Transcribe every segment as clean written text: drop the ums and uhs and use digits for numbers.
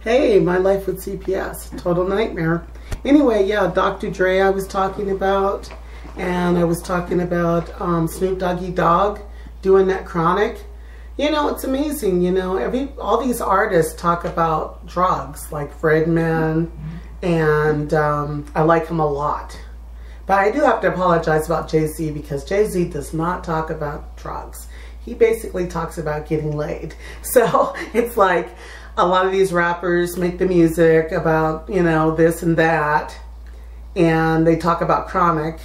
Hey, my life with CPS, total nightmare. Anyway, yeah, Dr. Dre I was talking about, and I was talking about Snoop Doggy Dogg doing that Chronic. You know, it's amazing, you know, all these artists talk about drugs, like Fredman, and I like him a lot. But I do have to apologize about Jay-Z because Jay-Z does not talk about drugs. He basically talks about getting laid. So it's like, a lot of these rappers make the music about, you know, this and that, and they talk about Chronic,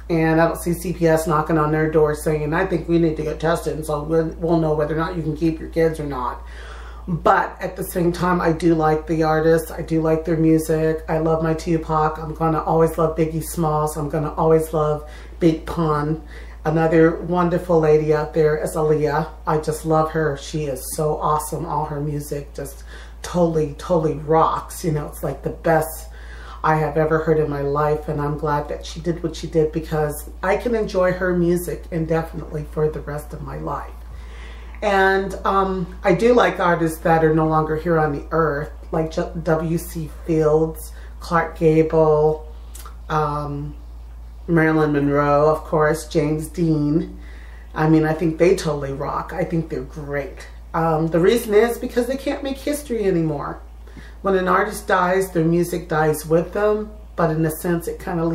and I don't see CPS knocking on their door saying, I think we need to get tested, and so we'll know whether or not you can keep your kids or not. But at the same time, I do like the artists. I do like their music. I love my Tupac. I'm going to always love Biggie Smalls. I'm going to always love Big Pun. Another wonderful lady out there is Aaliyah. I just love her. She is so awesome. All her music just totally rocks. You know, it's like the best I have ever heard in my life. And I'm glad that she did what she did because I can enjoy her music indefinitely for the rest of my life. And I do like artists that are no longer here on the earth, like W.C. Fields, Clark Gable, Marilyn Monroe, of course, James Dean. I mean, I think they totally rock. I think they're great. The reason is because they can't make history anymore. When an artist dies, their music dies with them, but in a sense, it kind of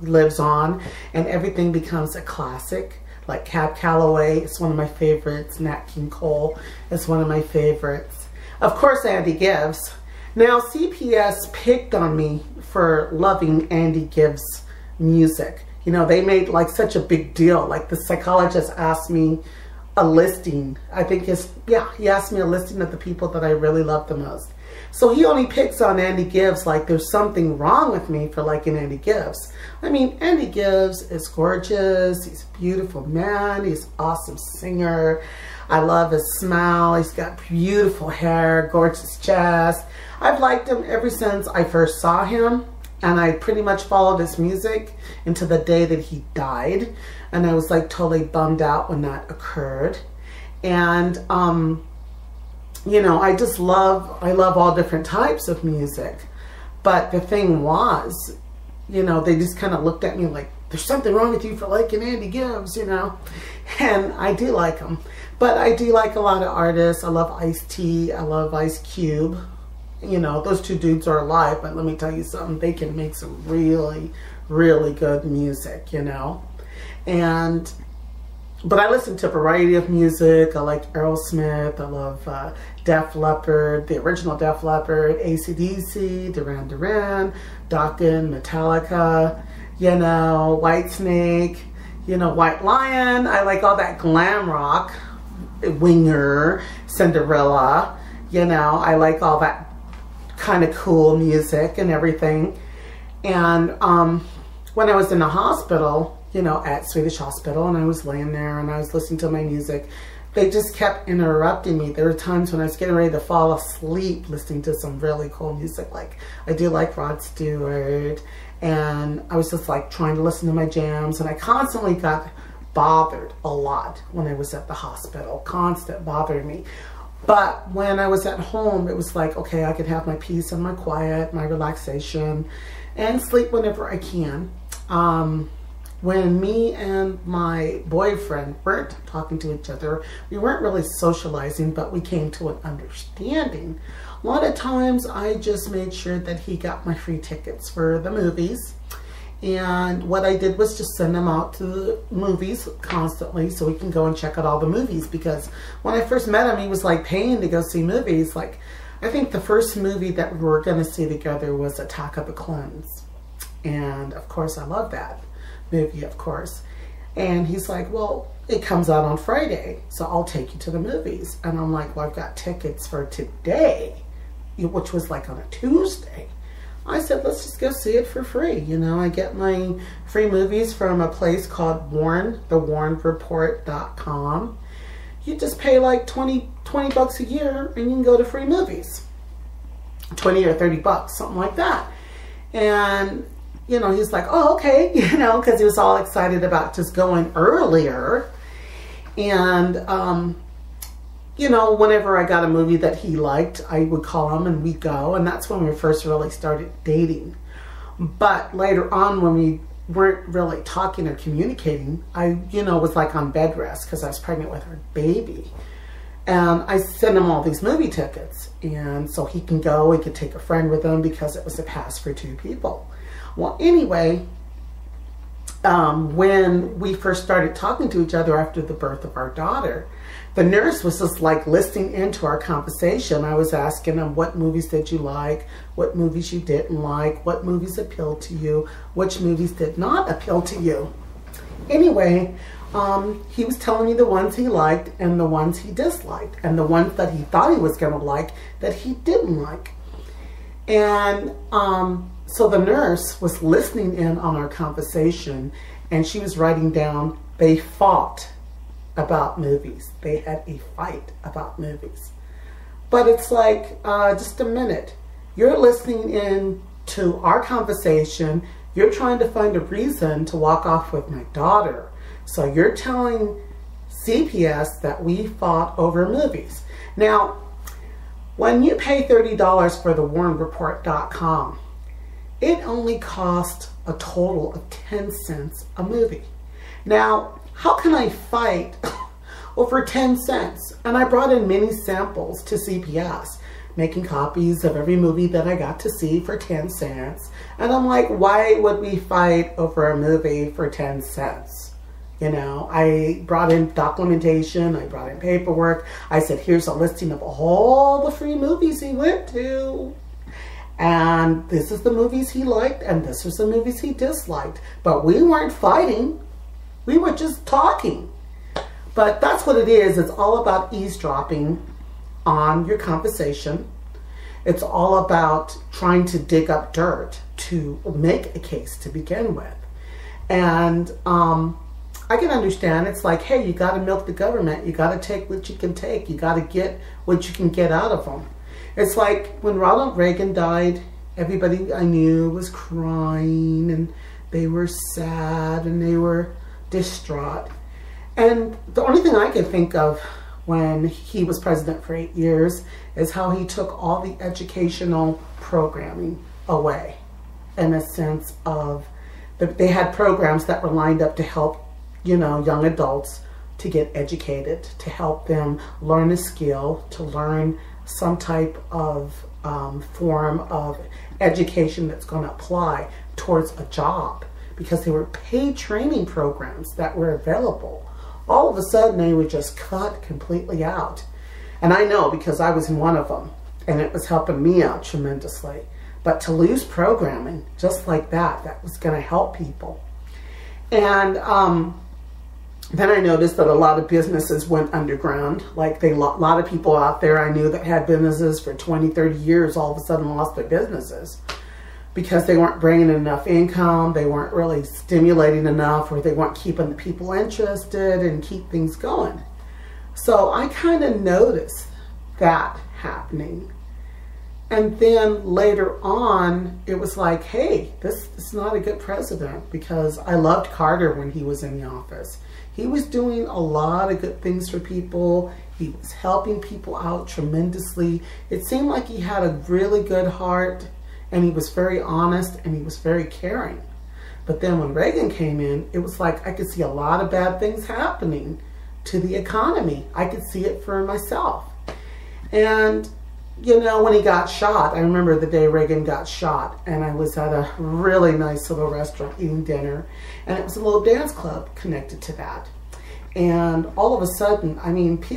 lives on, and everything becomes a classic. Like Cab Calloway is one of my favorites. Nat King Cole is one of my favorites. Of course, Andy Gibbs. Now, CPS picked on me for loving Andy Gibbs' music. You know, they made like such a big deal. Like the psychologist asked me a listing. I think he asked me a listing of the people that I really love the most. So he only picks on Andy Gibbs like there's something wrong with me for liking Andy Gibbs. I mean, Andy Gibbs is gorgeous. He's a beautiful man. He's an awesome singer. I love his smile. He's got beautiful hair, gorgeous chest. I've liked him ever since I first saw him. And I pretty much followed his music until the day that he died. And I was like totally bummed out when that occurred. And, you know, I love all different types of music. But the thing was, you know, they just kind of looked at me like, there's something wrong with you for liking Andy Gibbs, you know. And I do like him. But I do like a lot of artists. I love Ice-T. I love Ice Cube. You know, those two dudes are alive, but let me tell you something, they can make some really good music, you know. But I listen to a variety of music. I like Aerosmith. I love Def Leppard, the original Def Leppard, AC/DC, Duran Duran, Dokken, Metallica, you know, Whitesnake, you know, White Lion. I like all that glam rock, Winger, Cinderella, you know, I like all that kind of cool music and everything. And when I was in the hospital, you know, at Swedish Hospital, and I was laying there and I was listening to my music, they just kept interrupting me. There were times when I was getting ready to fall asleep listening to some really cool music. Like, I do like Rod Stewart, and I was just like trying to listen to my jams, and I constantly got bothered a lot when I was at the hospital. Constant bothering me. But when I was at home, it was like, okay, I could have my peace and my quiet, my relaxation, and sleep whenever I can. When me and my boyfriend weren't talking to each other, we weren't really socializing, but we came to an understanding. A lot of times I just made sure that he got my free tickets for the movies. And what I did was just send him out to the movies constantly so we can go and check out all the movies. Because when I first met him, he was like paying to go see movies. Like, I think the first movie that we were going to see together was Attack of the Clones. And of course, I love that movie, of course. And he's like, well, it comes out on Friday, so I'll take you to the movies. And I'm like, well, I've got tickets for today, which was like on a Tuesday. I said, let's just go see it for free. You know, I get my free movies from a place called Warren, thewarrenreport.com. You just pay like 20 bucks a year and you can go to free movies. 20 or 30 bucks, something like that. And, you know, he's like, oh, okay, you know, because he was all excited about just going earlier. And you know, whenever I got a movie that he liked, I would call him and we'd go. And that's when we first really started dating. But later on, when we weren't really talking or communicating, I, you know, was like on bed rest because I was pregnant with our baby. And I sent him all these movie tickets. And so he can go, he could take a friend with him because it was a pass for 2 people. Well, anyway, when we first started talking to each other after the birth of our daughter, the nurse was just like listening into our conversation. I was asking him, what movies did you like? What movies you didn't like? What movies appealed to you? Which movies did not appeal to you? Anyway, he was telling me the ones he liked and the ones he disliked, and the ones that he thought he was going to like that he didn't like. And so the nurse was listening in on our conversation, and she was writing down, they fought about movies. They had a fight about movies. But it's like, just a minute. You're listening in to our conversation. You're trying to find a reason to walk off with my daughter. So you're telling CPS that we fought over movies. Now, when you pay $30 for the WarrenReport.com, it only cost a total of 10 cents a movie. Now, how can I fight over 10 cents? And I brought in many samples to CPS, making copies of every movie that I got to see for 10 cents. And I'm like, why would we fight over a movie for 10 cents? You know, I brought in documentation, I brought in paperwork. I said, here's a listing of all the free movies he went to. And this is the movies he liked, and this was the movies he disliked. But we weren't fighting. We were just talking. But that's what it is. It's all about eavesdropping on your conversation. It's all about trying to dig up dirt to make a case to begin with. And I can understand. It's like, hey, you got to milk the government. You got to take what you can take. You got to get what you can get out of them. It's like when Ronald Reagan died, everybody I knew was crying and they were sad and they were distraught. And the only thing I could think of when he was president for 8 years is how he took all the educational programming away, in a sense of that they had programs that were lined up to help, you know, young adults to get educated, to help them learn a skill, to learn some type of form of education that's going to apply towards a job, because they were paid training programs that were available. All of a sudden they were just cut completely out. And I know because I was in one of them and it was helping me out tremendously. But to lose programming just like that, that was going to help people. And then I noticed that a lot of businesses went underground. Like a lot of people out there I knew that had businesses for 20, 30 years all of a sudden lost their businesses because they weren't bringing enough income, they weren't really stimulating enough, or they weren't keeping the people interested and keep things going. So I kind of noticed that happening. And then later on, it was like, hey, this is not a good president, because I loved Carter when he was in the office. He was doing a lot of good things for people. He was helping people out tremendously. It seemed like he had a really good heart, and he was very honest, and he was very caring. But then when Reagan came in, it was like I could see a lot of bad things happening to the economy. I could see it for myself. And you know, when he got shot, I remember the day Reagan got shot, and I was at a really nice little restaurant eating dinner, and it was a little dance club connected to that. And all of a sudden, I mean, people